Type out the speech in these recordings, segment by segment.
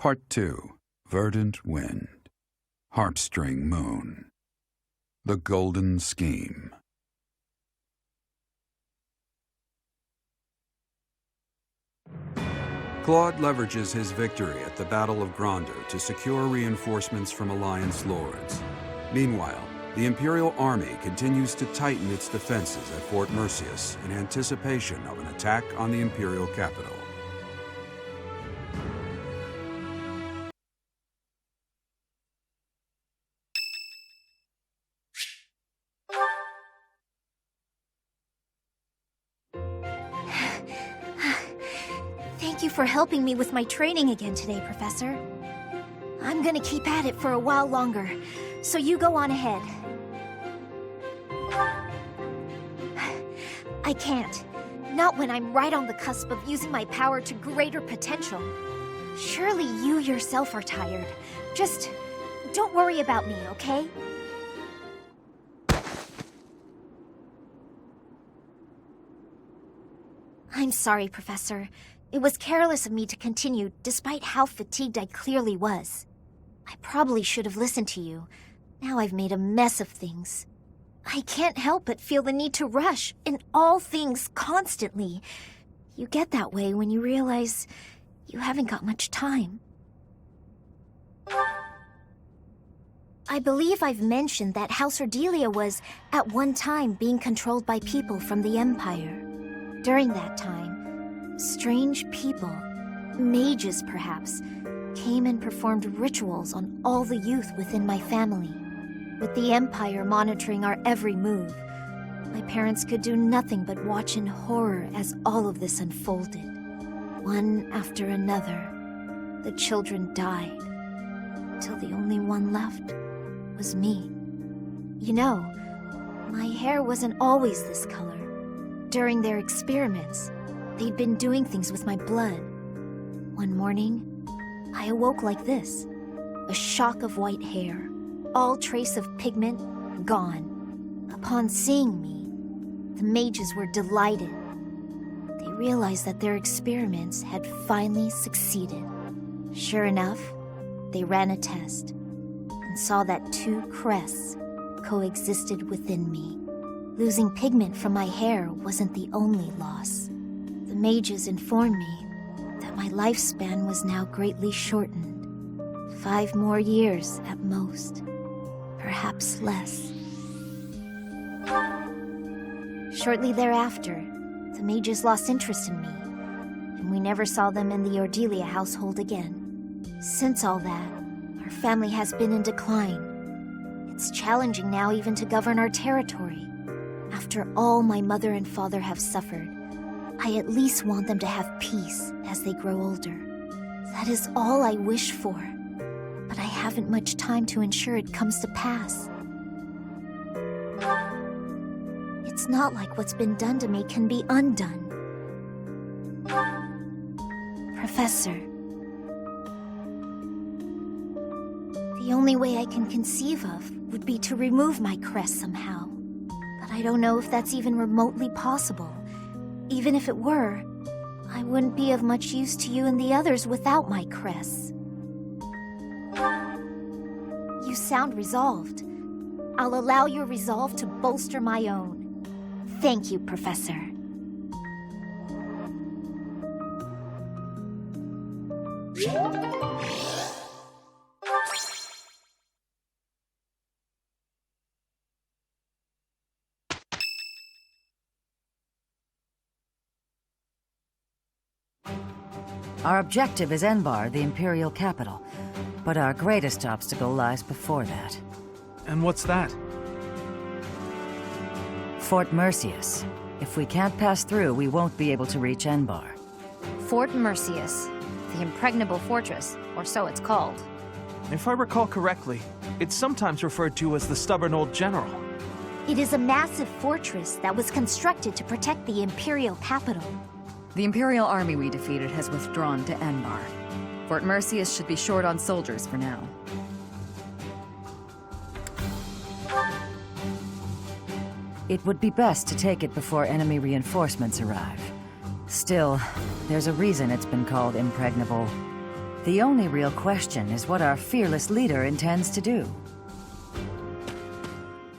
Part 2. Verdant Wind. Heartstring Moon. The Golden Scheme. Claude leverages his victory at the Battle of Gronder to secure reinforcements from Alliance lords. Meanwhile, the Imperial Army continues to tighten its defenses at Fort Merceus in anticipation of an attack on the Imperial capital. Thank you for helping me with my training again today, Professor. I'm gonna keep at it for a while longer, so you go on ahead. I can't. Not when I'm right on the cusp of using my power to greater potential. Surely you yourself are tired. Just don't worry about me, okay? I'm sorry, Professor. It was careless of me to continue, despite how fatigued I clearly was. I probably should have listened to you. Now I've made a mess of things. I can't help but feel the need to rush in all things constantly. You get that way when you realize you haven't got much time. I believe I've mentioned that House Ordelia was, at one time, being controlled by people from the Empire. During that time, strange people, mages perhaps, came and performed rituals on all the youth within my family. With the Empire monitoring our every move, my parents could do nothing but watch in horror as all of this unfolded. One after another, the children died, till the only one left was me. You know, my hair wasn't always this color. During their experiments, they'd been doing things with my blood. One morning, I awoke like this. A shock of white hair, all trace of pigment gone. Upon seeing me, the mages were delighted. They realized that their experiments had finally succeeded. Sure enough, they ran a test and saw that two crests coexisted within me. Losing pigment from my hair wasn't the only loss. The mages informed me that my lifespan was now greatly shortened. 5 more years at most, perhaps less. Shortly thereafter, the mages lost interest in me, and we never saw them in the Ordelia household again. Since all that, our family has been in decline. It's challenging now even to govern our territory. After all my mother and father have suffered, I at least want them to have peace as they grow older. That is all I wish for, but I haven't much time to ensure it comes to pass. It's not like what's been done to me can be undone. Professor, the only way I can conceive of would be to remove my crest somehow. But I don't know if that's even remotely possible. Even if it were, I wouldn't be of much use to you and the others without my crests. You sound resolved. I'll allow your resolve to bolster my own. Thank you, Professor. Our objective is Enbar, the Imperial capital, but our greatest obstacle lies before that. And what's that? Fort Merceus. If we can't pass through, we won't be able to reach Enbar. Fort Merceus, the Impregnable Fortress, or so it's called. If I recall correctly, it's sometimes referred to as the Stubborn Old General. It is a massive fortress that was constructed to protect the Imperial capital. The Imperial Army we defeated has withdrawn to Enbar. Fort Merceus should be short on soldiers for now. It would be best to take it before enemy reinforcements arrive. Still, there's a reason it's been called Impregnable. The only real question is what our fearless leader intends to do.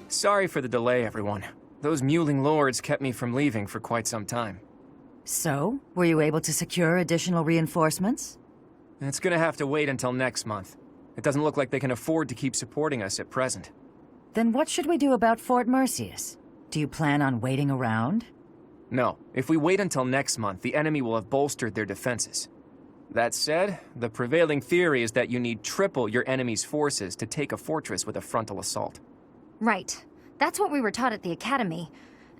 Sorry for the delay, everyone. Those mewling lords kept me from leaving for quite some time. So, were you able to secure additional reinforcements? It's gonna have to wait until next month. It doesn't look like they can afford to keep supporting us at present. Then what should we do about Fort Merceus? Do you plan on waiting around? No, if we wait until next month, the enemy will have bolstered their defenses. That said, the prevailing theory is that you need triple your enemy's forces to take a fortress with a frontal assault. Right. That's what we were taught at the academy.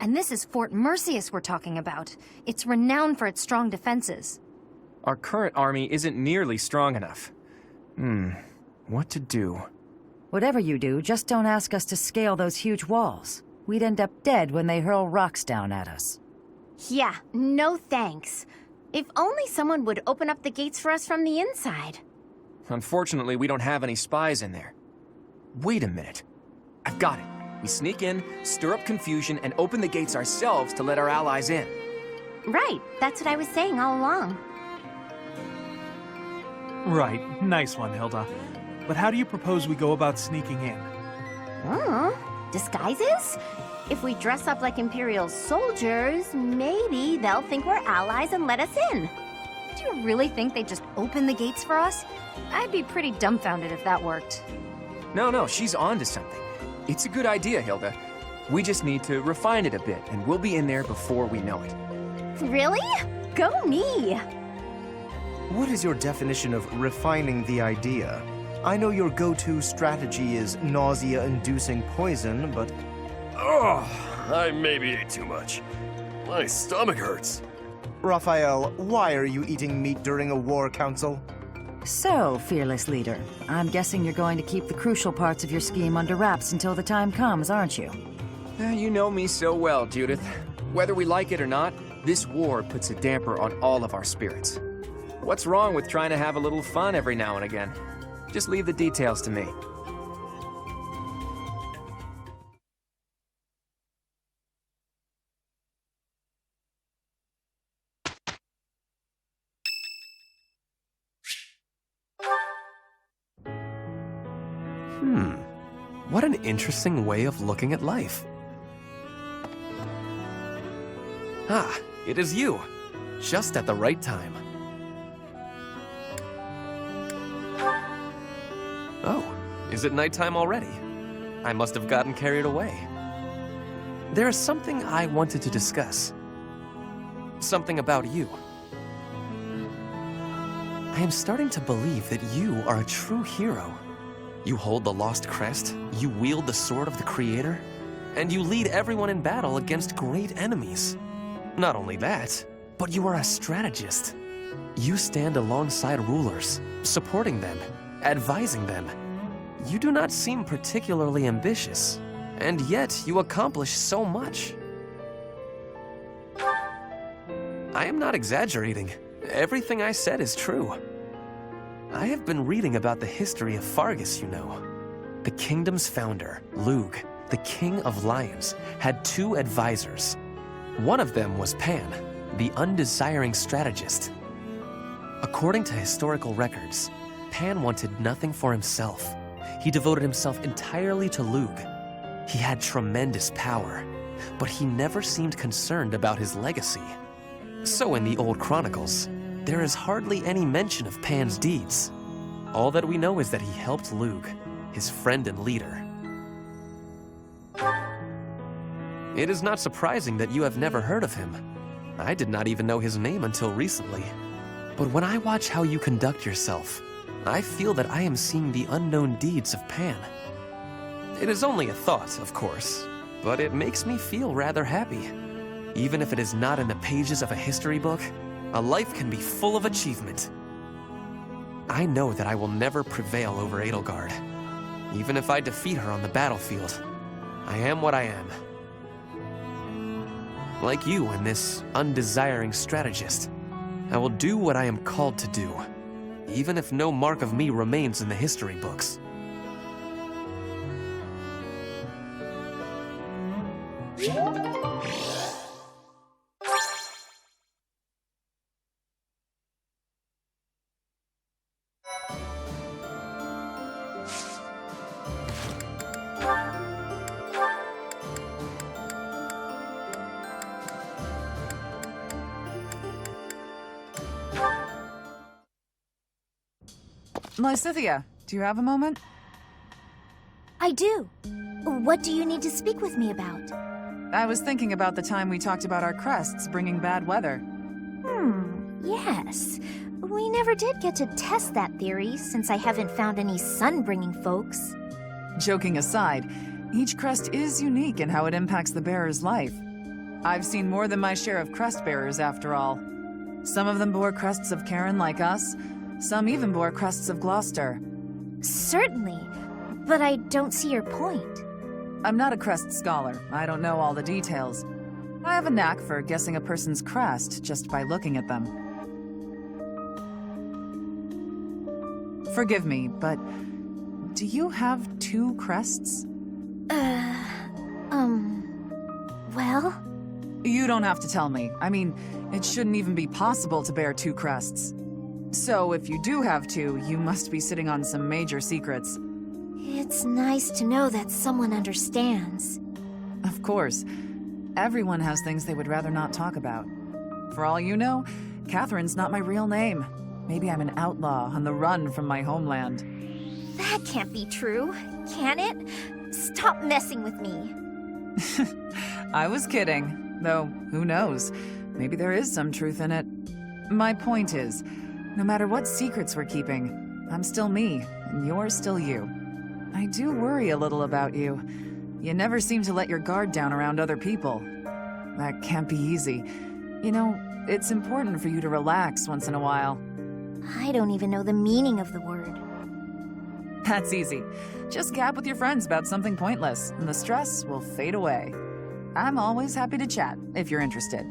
And this is Fort Merceus we're talking about. It's renowned for its strong defenses. Our current army isn't nearly strong enough. What to do? Whatever you do, just don't ask us to scale those huge walls. We'd end up dead when they hurl rocks down at us. Yeah, no thanks. If only someone would open up the gates for us from the inside. Unfortunately, we don't have any spies in there. Wait a minute. I've got it. We sneak in, stir up confusion, and open the gates ourselves to let our allies in. Right, that's what I was saying all along. Right, nice one, Hilda. But how do you propose we go about sneaking in? Disguises? If we dress up like Imperial soldiers, maybe they'll think we're allies and let us in. Do you really think they'd just open the gates for us? I'd be pretty dumbfounded if that worked. No, she's on to something. It's a good idea, Hilda. We just need to refine it a bit, and we'll be in there before we know it. Really? Go me! What is your definition of refining the idea? I know your go-to strategy is nausea-inducing poison, but... Oh, I maybe ate too much. My stomach hurts. Raphael, why are you eating meat during a war council? So, fearless leader, I'm guessing you're going to keep the crucial parts of your scheme under wraps until the time comes, aren't you? You know me so well, Judith. Whether we like it or not, this war puts a damper on all of our spirits. What's wrong with trying to have a little fun every now and again? Just leave the details to me. What an interesting way of looking at life. Ah, it is you. Just at the right time. Oh, is it nighttime already? I must have gotten carried away. There is something I wanted to discuss. Something about you. I am starting to believe that you are a true hero. You hold the lost crest, you wield the sword of the Creator, and you lead everyone in battle against great enemies. Not only that, but you are a strategist. You stand alongside rulers, supporting them, advising them. You do not seem particularly ambitious, and yet you accomplish so much. I am not exaggerating. Everything I said is true. I have been reading about the history of Fargus, you know. The kingdom's founder, Lugh, the king of lions, had two advisors. One of them was Pan, the undesiring strategist. According to historical records, Pan wanted nothing for himself. He devoted himself entirely to Lugh. He had tremendous power, but he never seemed concerned about his legacy. So in the old chronicles, there is hardly any mention of Pan's deeds. All that we know is that he helped Lugh, his friend and leader. It is not surprising that you have never heard of him. I did not even know his name until recently. But when I watch how you conduct yourself, I feel that I am seeing the unknown deeds of Pan. It is only a thought, of course, but it makes me feel rather happy. Even if it is not in the pages of a history book, a life can be full of achievement. I know that I will never prevail over Edelgard. Even if I defeat her on the battlefield, I am what I am. Like you and this undesiring strategist, I will do what I am called to do, even if no mark of me remains in the history books. Lysithea, do you have a moment? I do. What do you need to speak with me about? I was thinking about the time we talked about our crests bringing bad weather. Yes. We never did get to test that theory, since I haven't found any sun-bringing folks. Joking aside, each crest is unique in how it impacts the bearer's life. I've seen more than my share of crest bearers, after all. Some of them bore crests of Karen like us. Some even bore crests of Gloucester. Certainly, but I don't see your point. I'm not a crest scholar. I don't know all the details. I have a knack for guessing a person's crest just by looking at them. Forgive me, but do you have 2 crests? Well? You don't have to tell me. I mean, it shouldn't even be possible to bear 2 crests. So if you do have 2, you must be sitting on some major secrets. It's nice to know that someone understands. Of course. Everyone has things they would rather not talk about. For all you know, Catherine's not my real name. Maybe I'm an outlaw on the run from my homeland. That can't be true, can it? Stop messing with me. I was kidding, though who knows? Maybe there is some truth in it. My point is, no matter what secrets we're keeping, I'm still me, and you're still you. I do worry a little about you. You never seem to let your guard down around other people. That can't be easy. You know, it's important for you to relax once in a while. I don't even know the meaning of the word. That's easy. Just gab with your friends about something pointless, and the stress will fade away. I'm always happy to chat, if you're interested.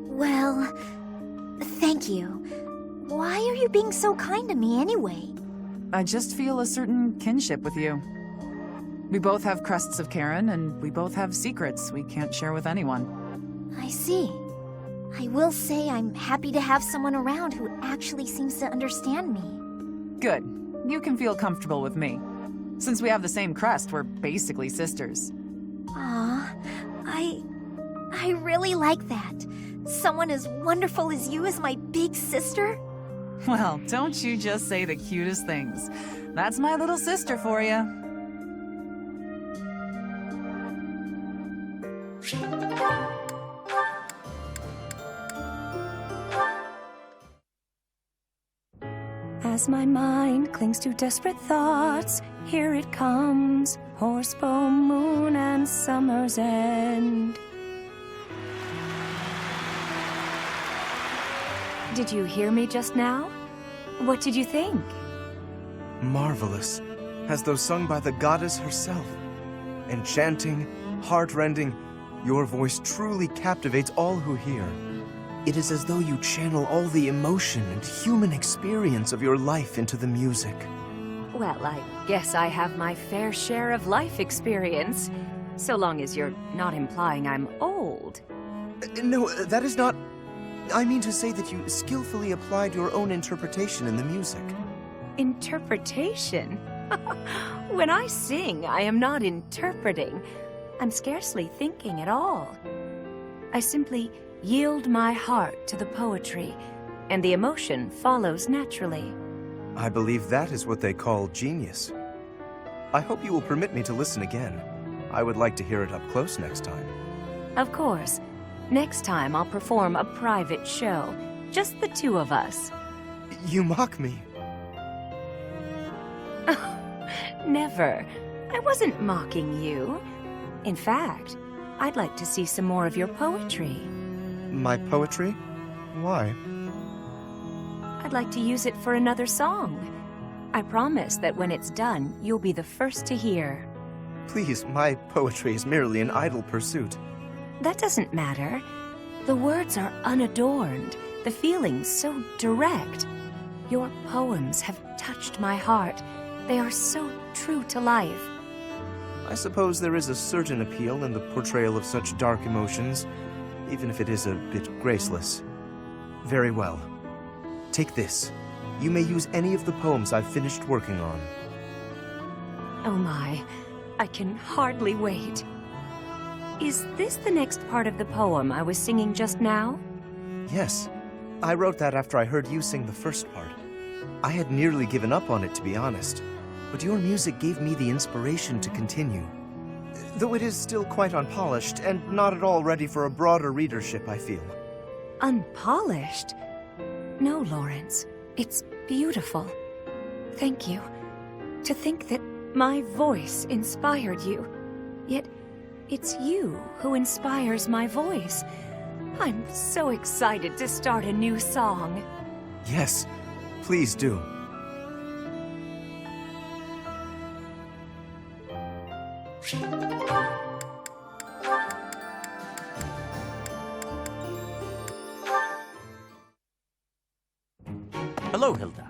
Well, thank you. Why are you being so kind to me anyway? I just feel a certain kinship with you. We both have crests of Karen, and we both have secrets we can't share with anyone. I see. I will say I'm happy to have someone around who actually seems to understand me. Good. You can feel comfortable with me. Since we have the same crest, we're basically sisters. Aw, I really like that. Someone as wonderful as you is my big sister? Well, don't you just say the cutest things. That's my little sister for you. As my mind clings to desperate thoughts, here it comes, horsebow, moon, and summer's end. Did you hear me just now? What did you think? Marvelous, as though sung by the goddess herself. Enchanting, heartrending, your voice truly captivates all who hear. It is as though you channel all the emotion and human experience of your life into the music. Well, I guess I have my fair share of life experience, so long as you're not implying I'm old. No, that is not... I mean to say that you skillfully applied your own interpretation in the music. Interpretation? When I sing, I am not interpreting. I'm scarcely thinking at all. I simply yield my heart to the poetry, and the emotion follows naturally. I believe that is what they call genius. I hope you will permit me to listen again. I would like to hear it up close next time. Of course. Next time I'll perform a private show. Just the 2 of us. You mock me. Never. I wasn't mocking you. In fact, I'd like to see some more of your poetry. My poetry? Why? I'd like to use it for another song. I promise that when it's done, you'll be the first to hear. Please, my poetry is merely an idle pursuit. That doesn't matter. The words are unadorned, the feelings so direct. Your poems have touched my heart. They are so true to life. I suppose there is a certain appeal in the portrayal of such dark emotions, even if it is a bit graceless. Very well. Take this. you may use any of the poems I've finished working on. Oh my, I can hardly wait. Is this the next part of the poem I was singing just now? Yes. I wrote that after I heard you sing the first part. I had nearly given up on it, to be honest, but your music gave me the inspiration to continue. Though it is still quite unpolished and not at all ready for a broader readership, I feel. Unpolished? No, Lawrence. It's beautiful. Thank you. To think that my voice inspired you. Yet, it's you who inspires my voice. I'm so excited to start a new song. Yes, please do. Hello, Hilda.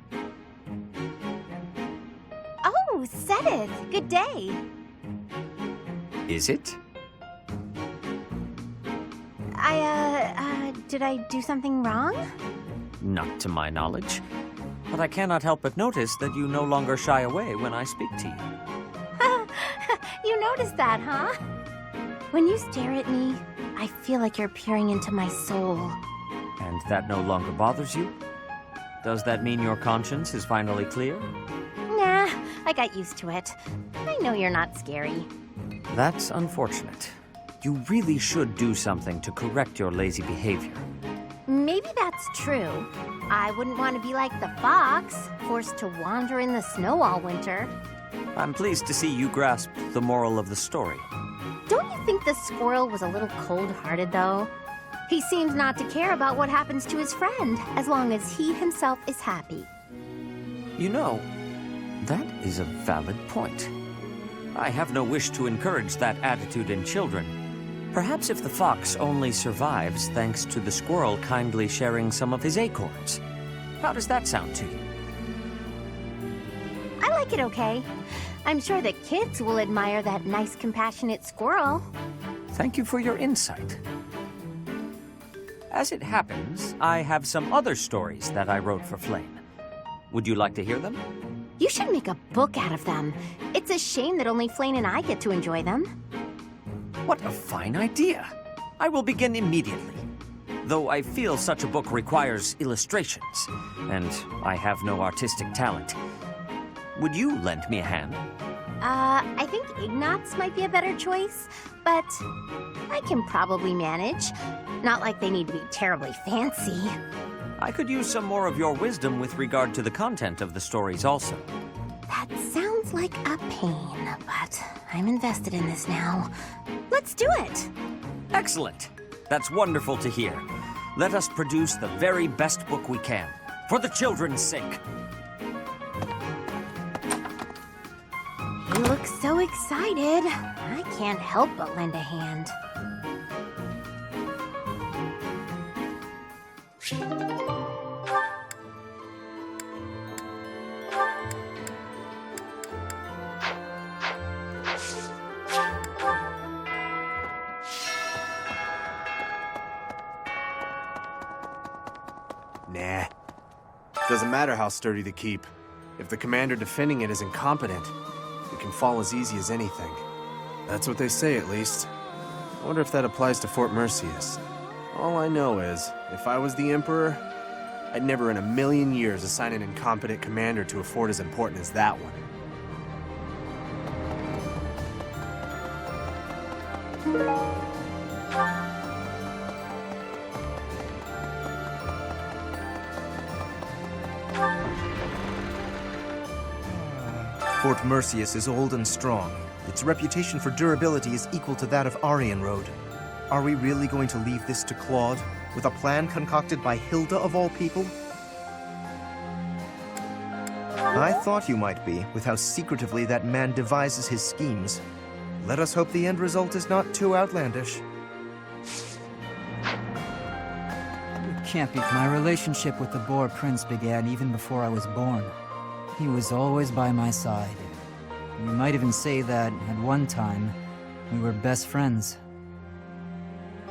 Oh, Sedith, good day. Is it? Did I do something wrong? Not to my knowledge. But I cannot help but notice that you no longer shy away when I speak to you. You noticed that, huh? When you stare at me, I feel like you're peering into my soul. And that no longer bothers you? Does that mean your conscience is finally clear? Nah, I got used to it. I know you're not scary. That's unfortunate. You really should do something to correct your lazy behavior. Maybe that's true. I wouldn't want to be like the fox, forced to wander in the snow all winter. I'm pleased to see you grasped the moral of the story. Don't you think the squirrel was a little cold-hearted, though? He seems not to care about what happens to his friend, as long as he himself is happy. You know, that is a valid point. I have no wish to encourage that attitude in children. Perhaps if the fox only survives thanks to the squirrel kindly sharing some of his acorns. How does that sound to you? I like it okay. I'm sure the kids will admire that nice, compassionate squirrel. Thank you for your insight. As it happens, I have some other stories that I wrote for Flame. Would you like to hear them? You should make a book out of them. It's a shame that only Flame and I get to enjoy them. What a fine idea! I will begin immediately. Though I feel such a book requires illustrations, and I have no artistic talent. Would you lend me a hand? I think Ignatz might be a better choice, but I can probably manage. Not like they need to be terribly fancy. I could use some more of your wisdom with regard to the content of the stories also. That sounds like a pain, but I'm invested in this now. Let's do it! Excellent! That's wonderful to hear. Let us produce the very best book we can, for the children's sake. He looks so excited. I can't help but lend a hand. Nah. Doesn't matter how sturdy the keep. If the commander defending it is incompetent, it can fall as easy as anything. That's what they say, at least. I wonder if that applies to Fort Merceus. All I know is, if I was the Emperor, I'd never in a million years assign an incompetent commander to a fort as important as that one. Fort Merceus is old and strong. Its reputation for durability is equal to that of Aryan Road. Are we really going to leave this to Claude, with a plan concocted by Hilda of all people? I thought you might be, with how secretively that man devises his schemes. Let us hope the end result is not too outlandish. Can't be. My relationship with the Boar Prince began even before I was born. He was always by my side. You might even say that, at one time, we were best friends.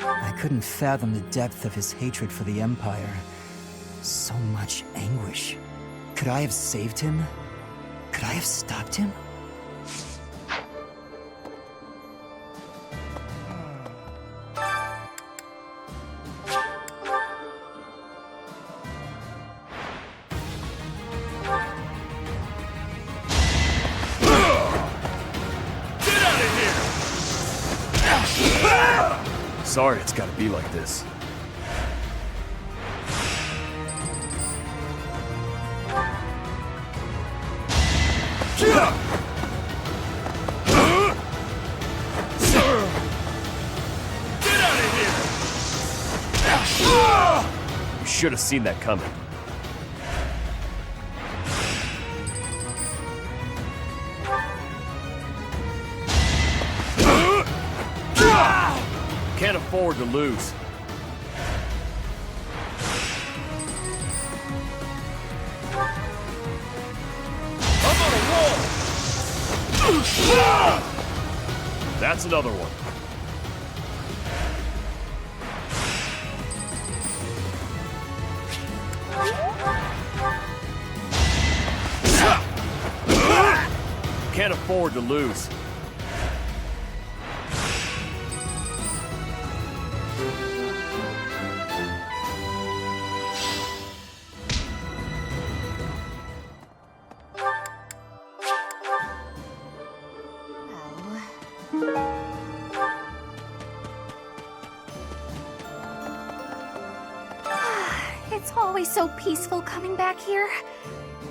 I couldn't fathom the depth of his hatred for the Empire. So much anguish. Could I have saved him? Could I have stopped him? Sorry it's gotta be like this. You should have seen that coming. Can't afford to lose. I'm on a roll! That's another one. Can't afford to lose. It's always so peaceful coming back here.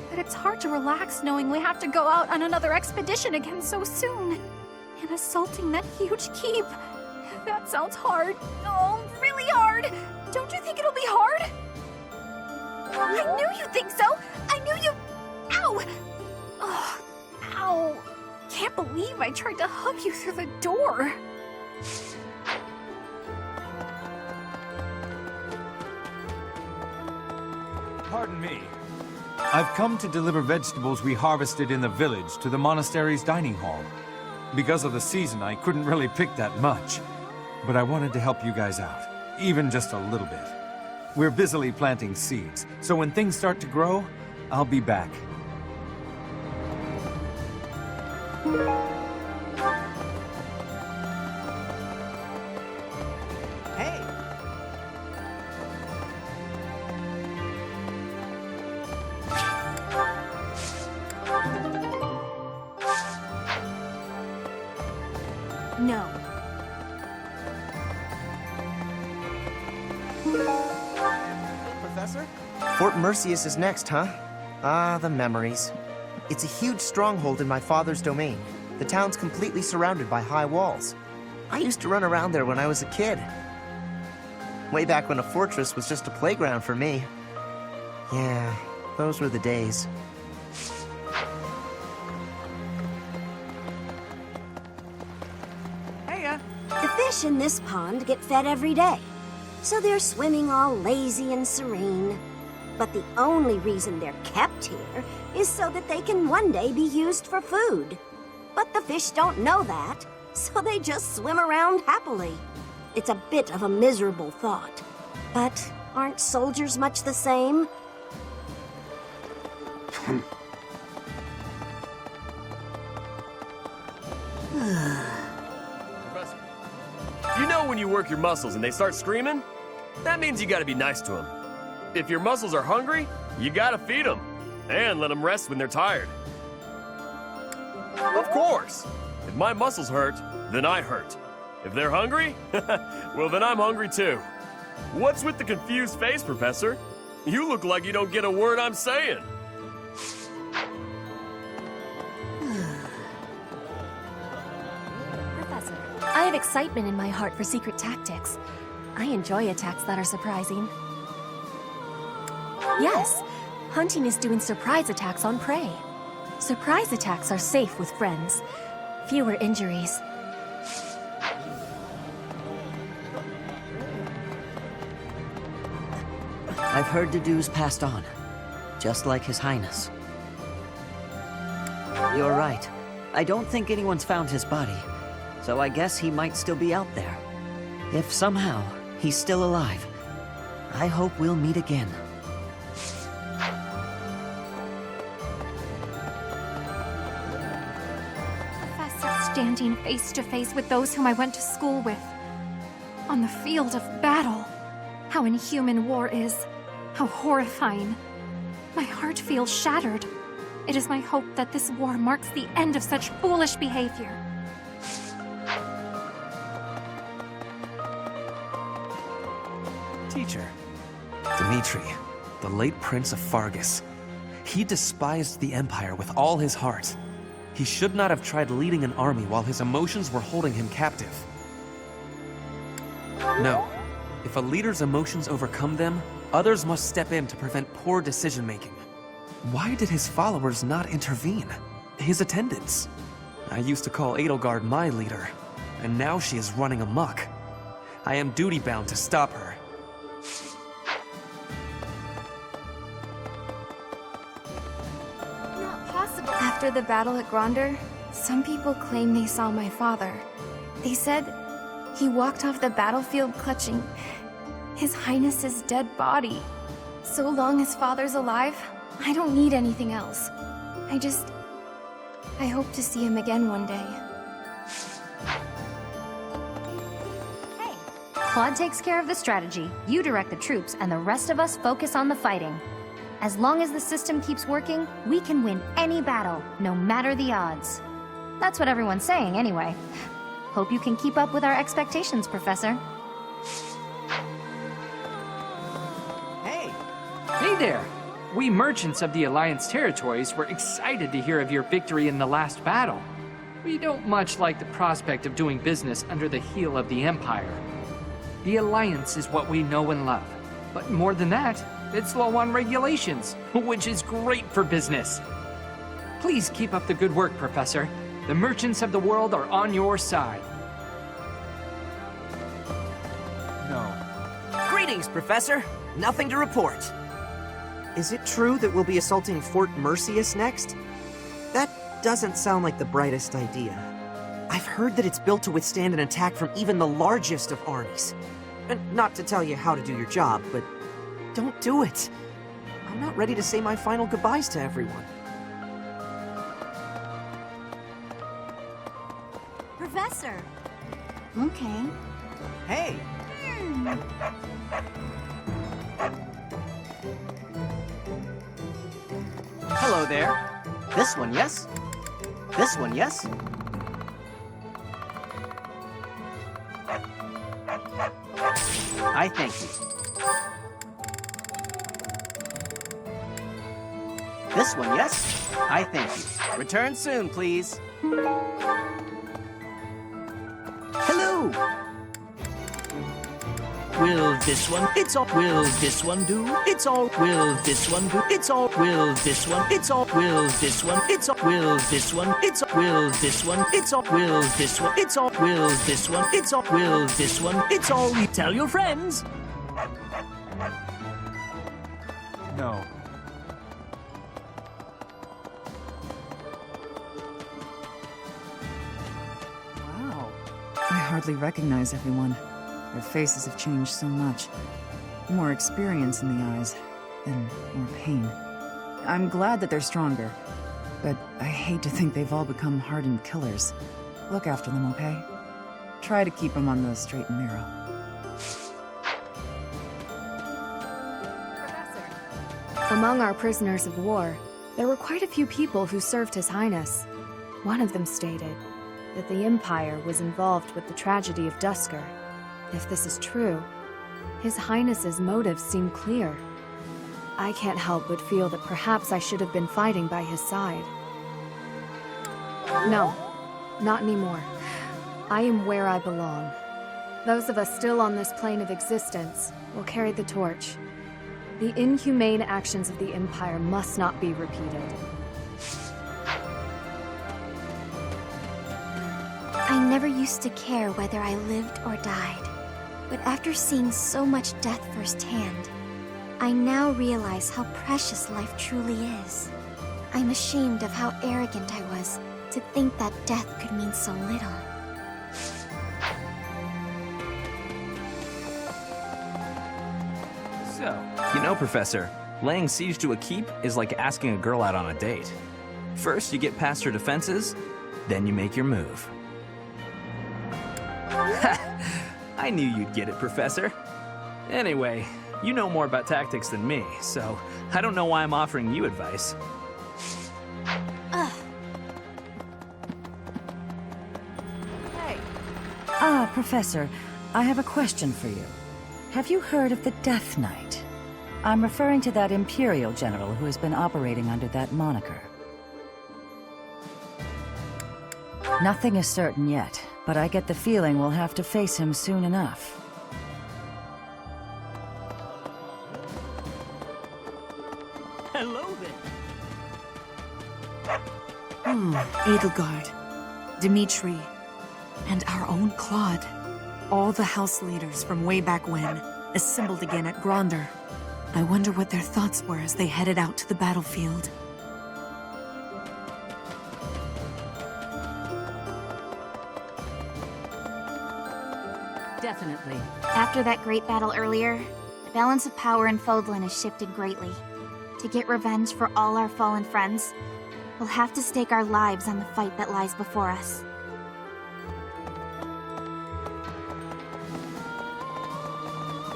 But it's hard to relax knowing we have to go out on another expedition again so soon. And assaulting that huge keep. That sounds hard. Oh, really hard. Don't you think it'll be hard? I knew you'd think so. I knew you... Ow! Oh, ow. Can't believe I tried to hug you through the door. Pardon me. I've come to deliver vegetables we harvested in the village to the monastery's dining hall. Because of the season, I couldn't really pick that much. But I wanted to help you guys out, even just a little bit. We're busily planting seeds, so when things start to grow, I'll be back. Hey! No. Professor? Fort Merceus is next, huh? Ah, the memories. It's a huge stronghold in my father's domain. The town's completely surrounded by high walls. I used to run around there when I was a kid. Way back when a fortress was just a playground for me. Yeah, those were the days. The fish in this pond get fed every day, so they're swimming all lazy and serene. But the only reason they're kept here is so that they can one day be used for food. But the fish don't know that, so they just swim around happily. It's a bit of a miserable thought. But aren't soldiers much the same? Professor, you know when you work your muscles and they start screaming? That means you gotta be nice to them. If your muscles are hungry, you gotta feed them. And let them rest when they're tired. Of course! If my muscles hurt, then I hurt. If they're hungry, well then I'm hungry too. What's with the confused face, Professor? You look like you don't get a word I'm saying. Professor, I have excitement in my heart for secret tactics. I enjoy attacks that are surprising. Yes, hunting is doing surprise attacks on prey. Surprise attacks are safe with friends. Fewer injuries. I've heard Dedue's passed on, just like His Highness. You're right. I don't think anyone's found his body, so I guess he might still be out there. If somehow he's still alive, I hope we'll meet again. standing face to face with those whom I went to school with. On the field of battle. How inhuman war is. How horrifying. My heart feels shattered. It is my hope that this war marks the end of such foolish behavior. Teacher. Dimitri, the late Prince of Fargus. He despised the Empire with all his heart. He should not have tried leading an army while his emotions were holding him captive. No. If a leader's emotions overcome them, others must step in to prevent poor decision-making. Why did his followers not intervene? His attendants? I used to call Edelgard my leader, and now she is running amok. I am duty-bound to stop her. Not possible. After the battle at Gronder, some people claim they saw my father. They said he walked off the battlefield clutching His Highness's dead body. So long as Father's alive, I don't need anything else. I hope to see him again one day. Claude takes care of the strategy, you direct the troops, and the rest of us focus on the fighting. As long as the system keeps working, we can win any battle, no matter the odds. That's what everyone's saying, anyway. Hope you can keep up with our expectations, Professor. Hey there! We merchants of the Alliance territories were excited to hear of your victory in the last battle. We don't much like the prospect of doing business under the heel of the Empire. The Alliance is what we know and love. But more than that, it's low on regulations, which is great for business. Please keep up the good work, Professor. The merchants of the world are on your side. No. Greetings, Professor. Nothing to report. Is it true that we'll be assaulting Fort Merceus next? That doesn't sound like the brightest idea. I've heard that it's built to withstand an attack from even the largest of armies. And not to tell you how to do your job, but don't do it. I'm not ready to say my final goodbyes to everyone. Professor. Okay. Hey! Hello there. This one, yes? This one, yes? I thank you. This one, yes? I thank you. Return soon, please. Hello! Will this one? It's all. Will this one do? It's all. Will this one do? It's all. Will this one? It's all. Will this one? It's all. Will this one? It's all. Will this one? It's all. Will this one? It's all. Will this one? It's all. Will this one? It's all. Tell your friends. No. Wow. I hardly recognize everyone. Their faces have changed so much. More experience in the eyes, and more pain. I'm glad that they're stronger, but I hate to think they've all become hardened killers. Look after them, okay? Try to keep them on the straight and narrow. Among our prisoners of war, there were quite a few people who served His Highness. One of them stated that the Empire was involved with the tragedy of Duscur. If this is true, His Highness's motives seem clear. I can't help but feel that perhaps I should have been fighting by his side. No, not anymore. I am where I belong. Those of us still on this plane of existence will carry the torch. The inhumane actions of the Empire must not be repeated. I never used to care whether I lived or died. But after seeing so much death firsthand, I now realize how precious life truly is. I'm ashamed of how arrogant I was to think that death could mean so little. So, you know, Professor, laying siege to a keep is like asking a girl out on a date. First, you get past her defenses, then you make your move. I knew you'd get it, Professor. Anyway, you know more about tactics than me, so I don't know why I'm offering you advice. Professor, I have a question for you. Have you heard of the Death Knight? I'm referring to that Imperial general who has been operating under that moniker. Nothing is certain yet, but I get the feeling we'll have to face him soon enough. Hello there. Edelgard, Dimitri, and our own Claude. All the house leaders from way back when, assembled again at Gronder. I wonder what their thoughts were as they headed out to the battlefield. Definitely. After that great battle earlier, the balance of power in Fodlan has shifted greatly. To get revenge for all our fallen friends, we'll have to stake our lives on the fight that lies before us.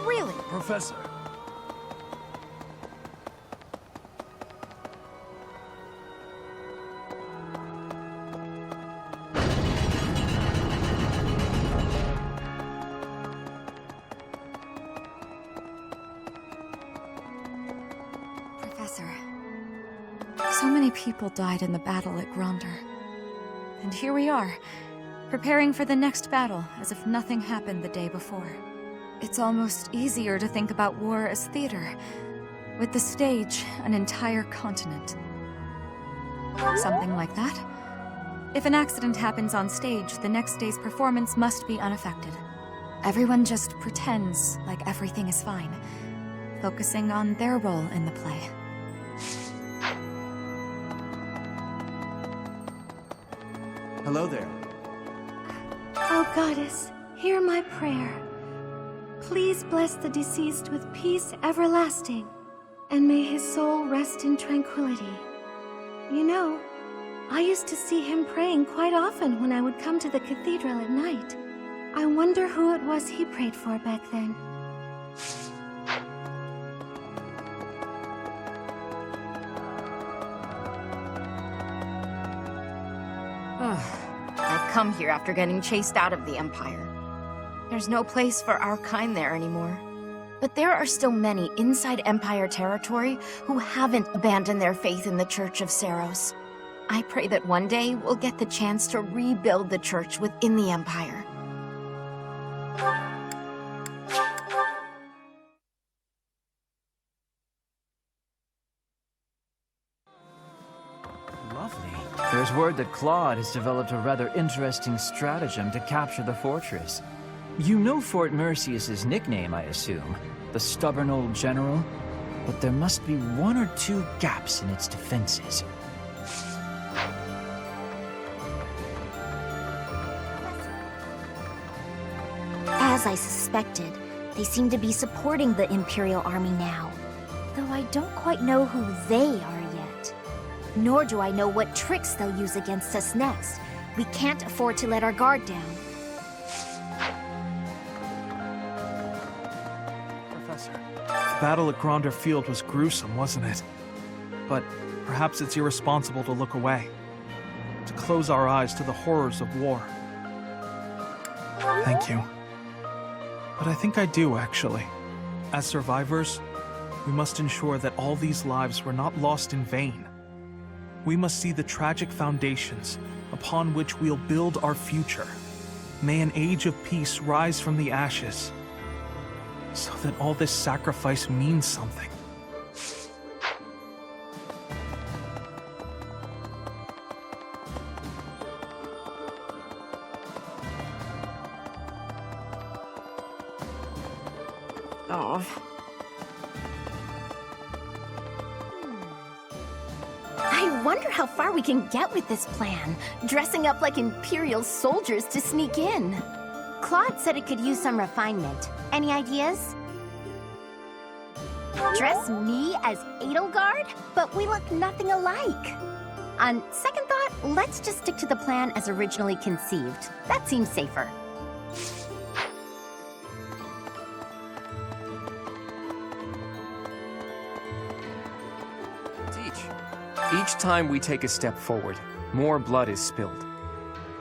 Really? Professor. Professor, so many people died in the battle at Gronder. And here we are, preparing for the next battle as if nothing happened the day before. It's almost easier to think about war as theater, with the stage an entire continent. Something like that. If an accident happens on stage, the next day's performance must be unaffected. Everyone just pretends like everything is fine, focusing on their role in the play. Hello there. Oh, Goddess, hear my prayer. Please bless the deceased with peace everlasting, and may his soul rest in tranquility. You know, I used to see him praying quite often when I would come to the cathedral at night. I wonder who it was he prayed for back then. I've come here after getting chased out of the Empire. There's no place for our kind there anymore. But there are still many inside Empire territory who haven't abandoned their faith in the Church of Seiros. I pray that one day we'll get the chance to rebuild the church within the Empire. There's word that Claude has developed a rather interesting stratagem to capture the fortress. You know Fort Merceus' nickname, I assume, the stubborn old general? But there must be one or two gaps in its defenses. As I suspected, they seem to be supporting the Imperial Army now. Though I don't quite know who they are yet. Nor do I know what tricks they'll use against us next. We can't afford to let our guard down. Professor, the battle at Gronder Field was gruesome, wasn't it? But perhaps it's irresponsible to look away. To close our eyes to the horrors of war. Thank you. But I think I do, actually. As survivors, we must ensure that all these lives were not lost in vain. We must see the tragic foundations upon which we'll build our future. May an age of peace rise from the ashes, so that all this sacrifice means something. Oh. I wonder how far we can get with this plan, dressing up like Imperial soldiers to sneak in. Claude said it could use some refinement. Any ideas? Dress me as Edelgard? But we look nothing alike. On second thought, let's just stick to the plan as originally conceived. That seems safer. Each time we take a step forward, more blood is spilled.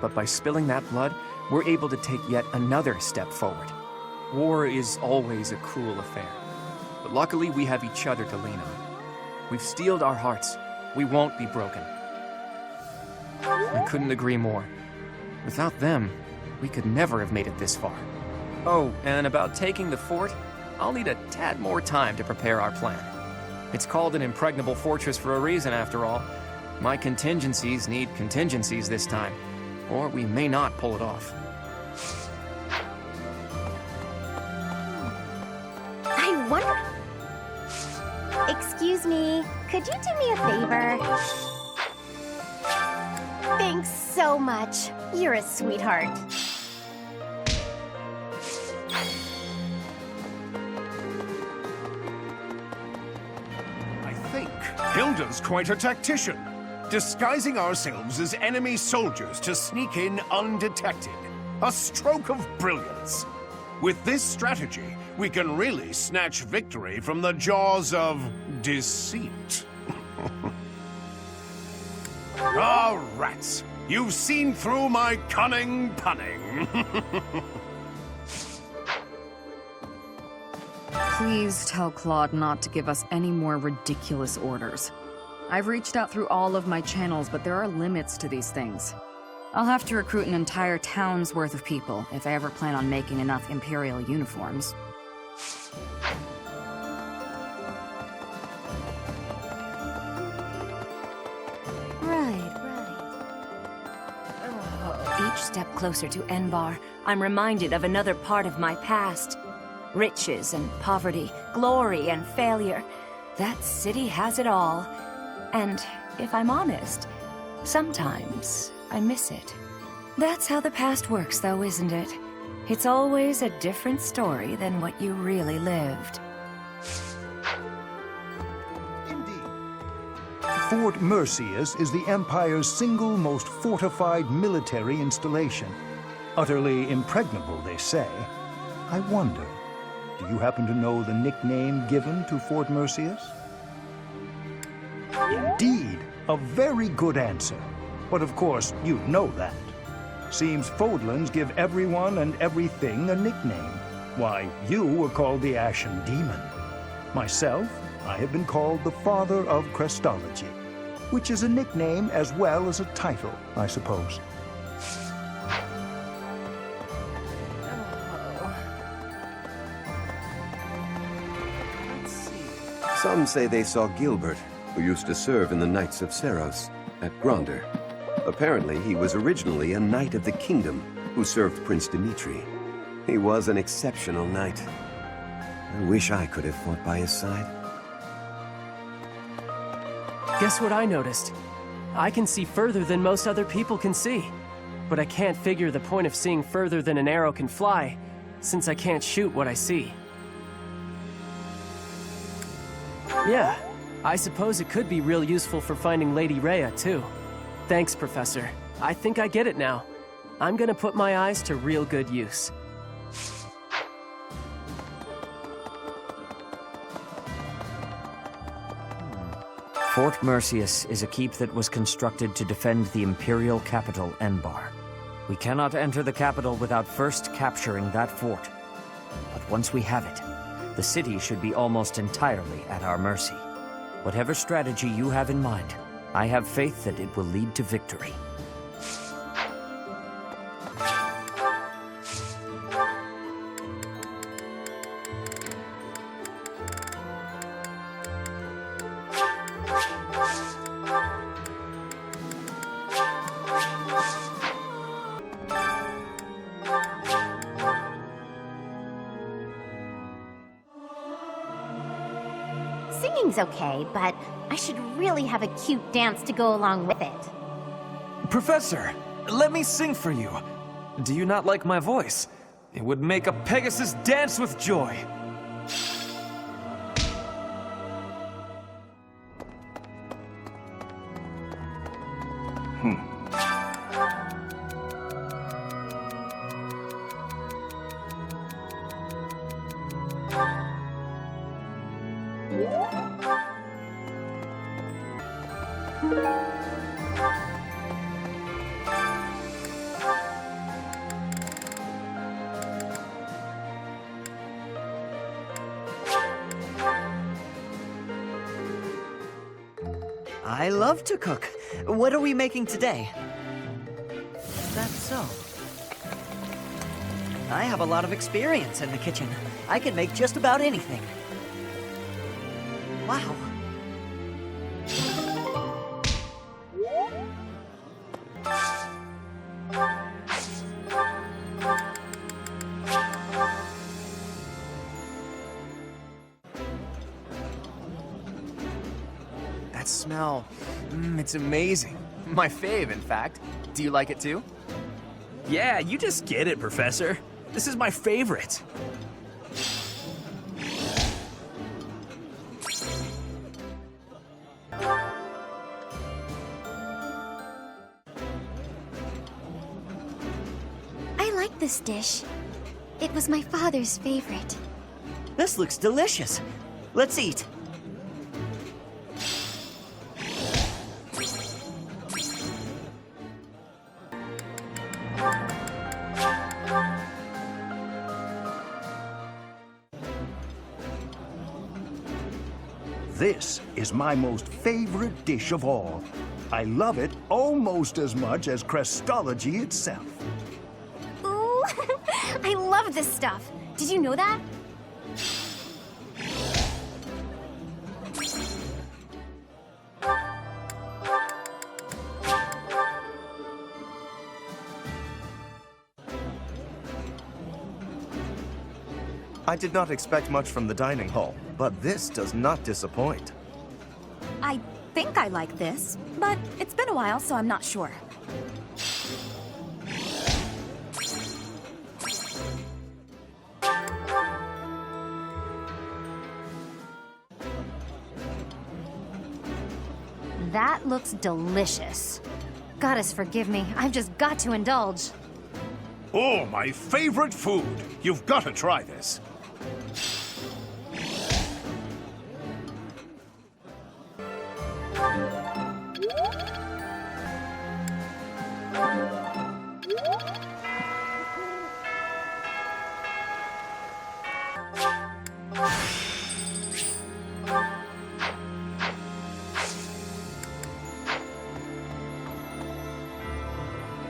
But by spilling that blood, we're able to take yet another step forward. War is always a cruel affair. But luckily, we have each other to lean on. We've steeled our hearts. We won't be broken. I couldn't agree more. Without them, we could never have made it this far. Oh, and about taking the fort, I'll need a tad more time to prepare our plan. It's called an Impregnable Fortress for a reason, after all. My contingencies need contingencies this time, or we may not pull it off. I wonder... Excuse me, could you do me a favor? Thanks so much. You're a sweetheart. I think Hilda's quite a tactician, disguising ourselves as enemy soldiers to sneak in undetected. A stroke of brilliance. With this strategy, we can really snatch victory from the jaws of deceit. Ah, rats! You've seen through my cunning punning. Please tell Claude not to give us any more ridiculous orders. I've reached out through all of my channels, but there are limits to these things. I'll have to recruit an entire town's worth of people if I ever plan on making enough Imperial uniforms. Each step closer to Enbar, I'm reminded of another part of my past. Riches and poverty, glory and failure. That city has it all. And if I'm honest, sometimes I miss it. That's how the past works, though, isn't it? It's always a different story than what you really lived. Fort Merceus is the Empire's single most fortified military installation. Utterly impregnable, they say. I wonder, do you happen to know the nickname given to Fort Merceus? Indeed, a very good answer. But of course, you'd know that. Seems Fodlans give everyone and everything a nickname. Why, you were called the Ashen Demon. Myself, I have been called the Father of Crestology, which is a nickname as well as a title, I suppose. Some say they saw Gilbert, who used to serve in the Knights of Seros, at Gronder. Apparently, he was originally a Knight of the Kingdom who served Prince Dimitri. He was an exceptional knight. I wish I could have fought by his side. Guess what I noticed? I can see further than most other people can see. But I can't figure the point of seeing further than an arrow can fly, since I can't shoot what I see. Yeah, I suppose it could be real useful for finding Lady Rhea, too. Thanks, Professor. I think I get it now. I'm gonna put my eyes to real good use. Fort Merceus is a keep that was constructed to defend the Imperial capital, Enbar. We cannot enter the capital without first capturing that fort. But once we have it, the city should be almost entirely at our mercy. Whatever strategy you have in mind, I have faith that it will lead to victory. Singing's okay, but I should really have a cute dance to go along with it. Professor, let me sing for you. Do you not like my voice? It would make a Pegasus dance with joy. I love to cook. What are we making today? Is that so? I have a lot of experience in the kitchen. I can make just about anything. Wow. That smell, it's amazing. My fave, in fact. Do you like it too? Yeah, you just get it, Professor. This is my favorite. I like this dish. It was my father's favorite. This looks delicious. Let's eat. This is my most favorite dish of all. I love it almost as much as Crestology itself. Ooh, I love this stuff. Did you know that? I did not expect much from the dining hall, but this does not disappoint. I think I like this, but it's been a while, so I'm not sure. That looks delicious. Goddess, forgive me. I've just got to indulge. Oh, my favorite food. You've got to try this.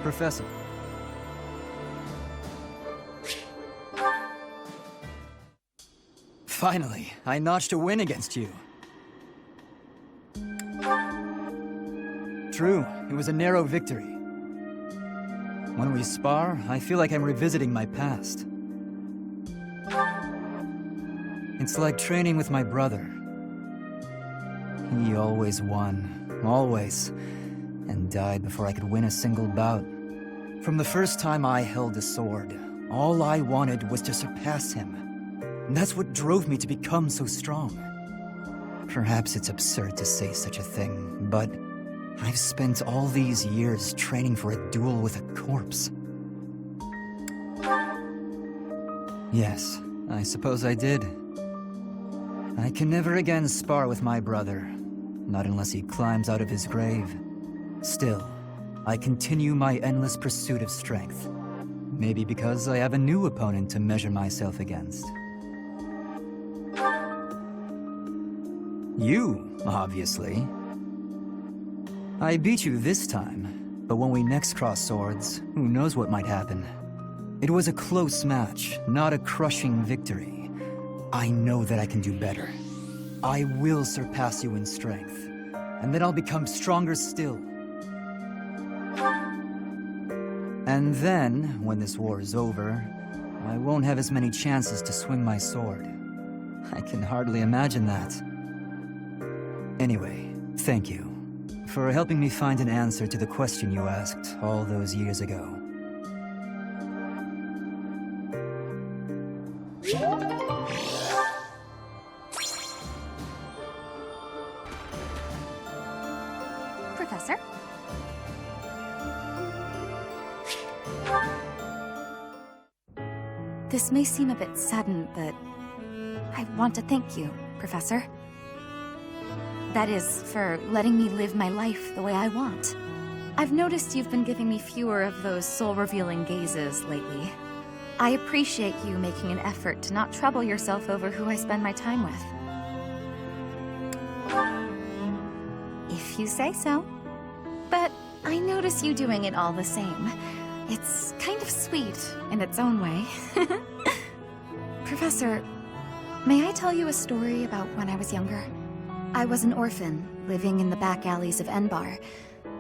Professor. Finally, I notched a win against you. True, it was a narrow victory. When we spar, I feel like I'm revisiting my past. It's like training with my brother. He always won, always, and died before I could win a single bout. From the first time I held a sword, all I wanted was to surpass him. And that's what drove me to become so strong. Perhaps it's absurd to say such a thing, but I've spent all these years training for a duel with a corpse. Yes, I suppose I did. I can never again spar with my brother, not unless he climbs out of his grave. Still, I continue my endless pursuit of strength. Maybe because I have a new opponent to measure myself against. You, obviously. I beat you this time, but when we next cross swords, who knows what might happen. It was a close match, not a crushing victory. I know that I can do better. I will surpass you in strength, and then I'll become stronger still. And then, when this war is over, I won't have as many chances to swing my sword. I can hardly imagine that. Anyway, thank you for helping me find an answer to the question you asked all those years ago. Professor? This may seem a bit sudden, but I want to thank you, Professor. That is, for letting me live my life the way I want. I've noticed you've been giving me fewer of those soul-revealing gazes lately. I appreciate you making an effort to not trouble yourself over who I spend my time with. If you say so. But I notice you doing it all the same. It's kind of sweet in its own way. Professor, may I tell you a story about when I was younger? I was an orphan, living in the back alleys of Enbar,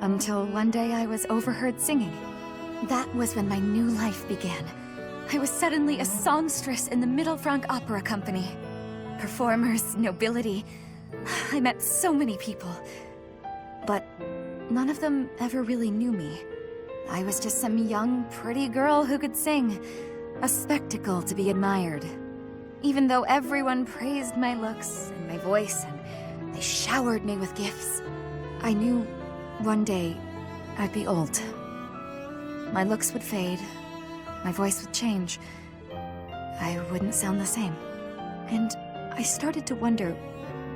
until one day I was overheard singing. That was when my new life began. I was suddenly a songstress in the Mittelfranc Opera Company. Performers, nobility. I met so many people. But none of them ever really knew me. I was just some young, pretty girl who could sing. A spectacle to be admired. Even though everyone praised my looks and my voice, and they showered me with gifts, I knew one day I'd be old. My looks would fade, my voice would change. I wouldn't sound the same. And I started to wonder,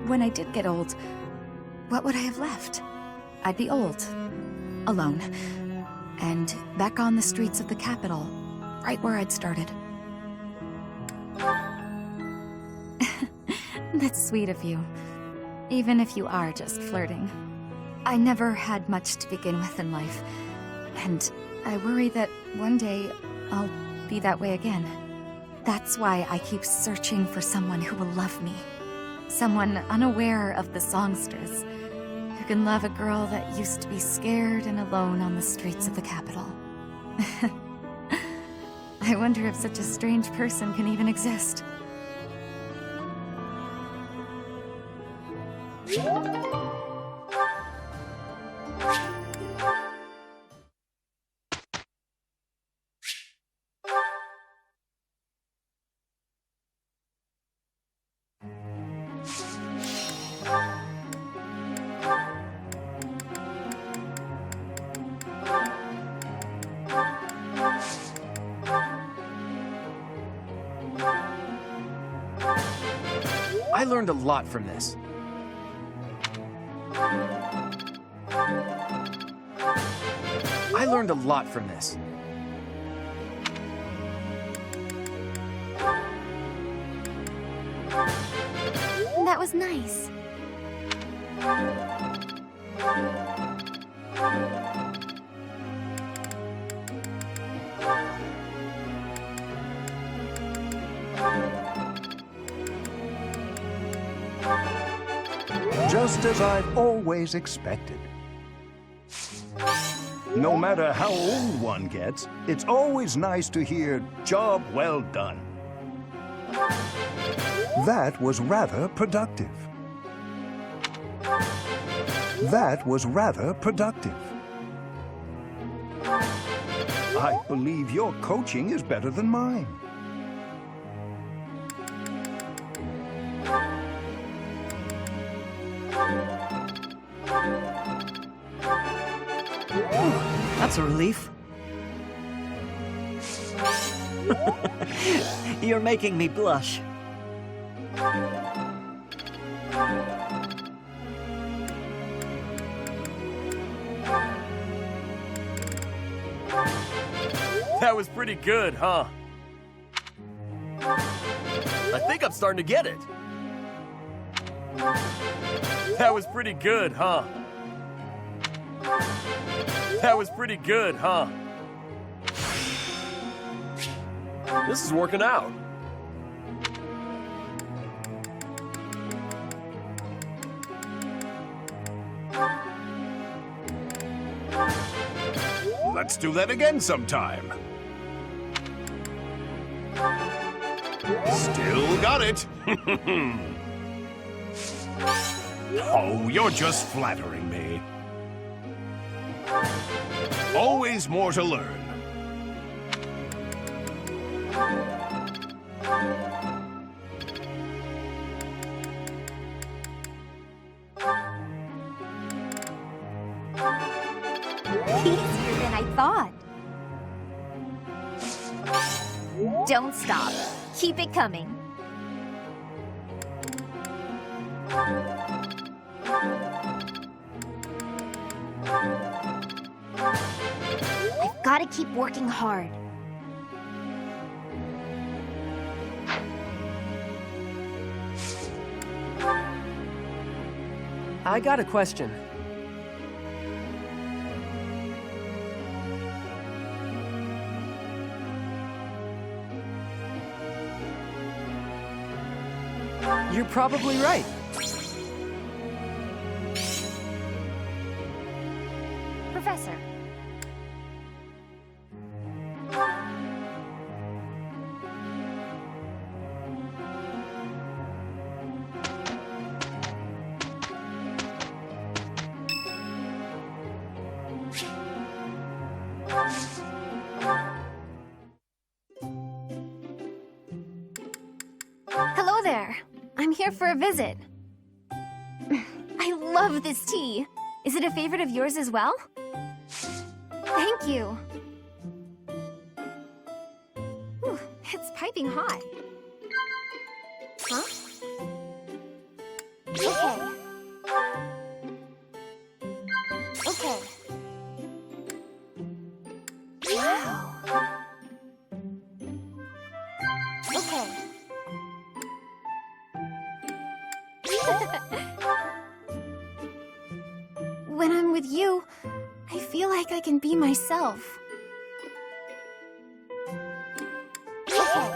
when I did get old, what would I have left? I'd be old, alone, and back on the streets of the capital, right where I'd started. That's sweet of you, even if you are just flirting. I never had much to begin with in life, and I worry that one day I'll be that way again. That's why I keep searching for someone who will love me. Someone unaware of the songstress, who can love a girl that used to be scared and alone on the streets of the capital. I wonder if such a strange person can even exist. I learned a lot from this. I learned a lot from this. That was nice. Just as I've always expected. No matter how old one gets, it's always nice to hear, "Job well done." That was rather productive. That was rather productive. I believe your coaching is better than mine. That's a relief. You're making me blush. That was pretty good, huh? I think I'm starting to get it. That was pretty good, huh? That was pretty good, huh? This is working out. Let's do that again sometime. Still got it. Oh, you're just flattering me. Always more to learn. Easier than I thought. Don't stop. Keep it coming. Gotta keep working hard. I got a question. You're probably right. Professor. Hello there. I'm here for a visit. I love this tea. Is it a favorite of yours as well? Thank you. Ooh, it's piping hot. Huh? Okay. Okay. Wow. Okay. When I'm with you, I feel like I can be myself. Okay.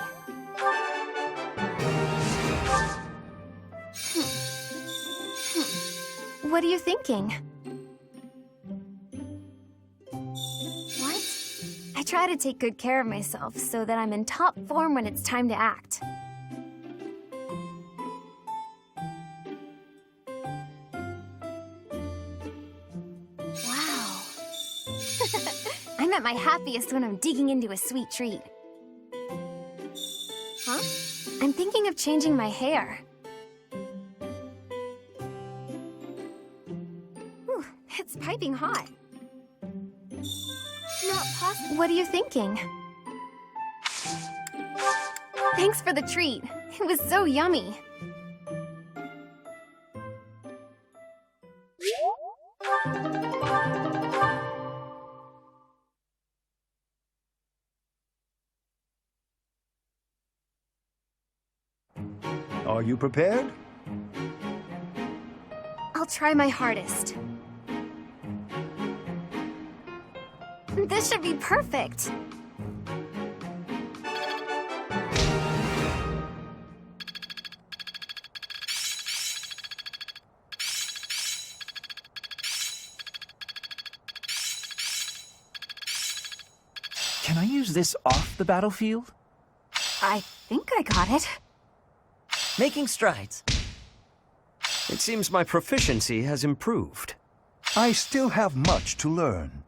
What are you thinking? What? I try to take good care of myself so that I'm in top form when it's time to act. Wow. I'm at my happiest when I'm digging into a sweet treat. Huh? I'm thinking of changing my hair. Whew, it's piping hot. Not possible. What are you thinking? Thanks for the treat. It was so yummy. Are you prepared? I'll try my hardest. This should be perfect. Can I use this off the battlefield? I think I got it. Making strides. It seems my proficiency has improved. I still have much to learn.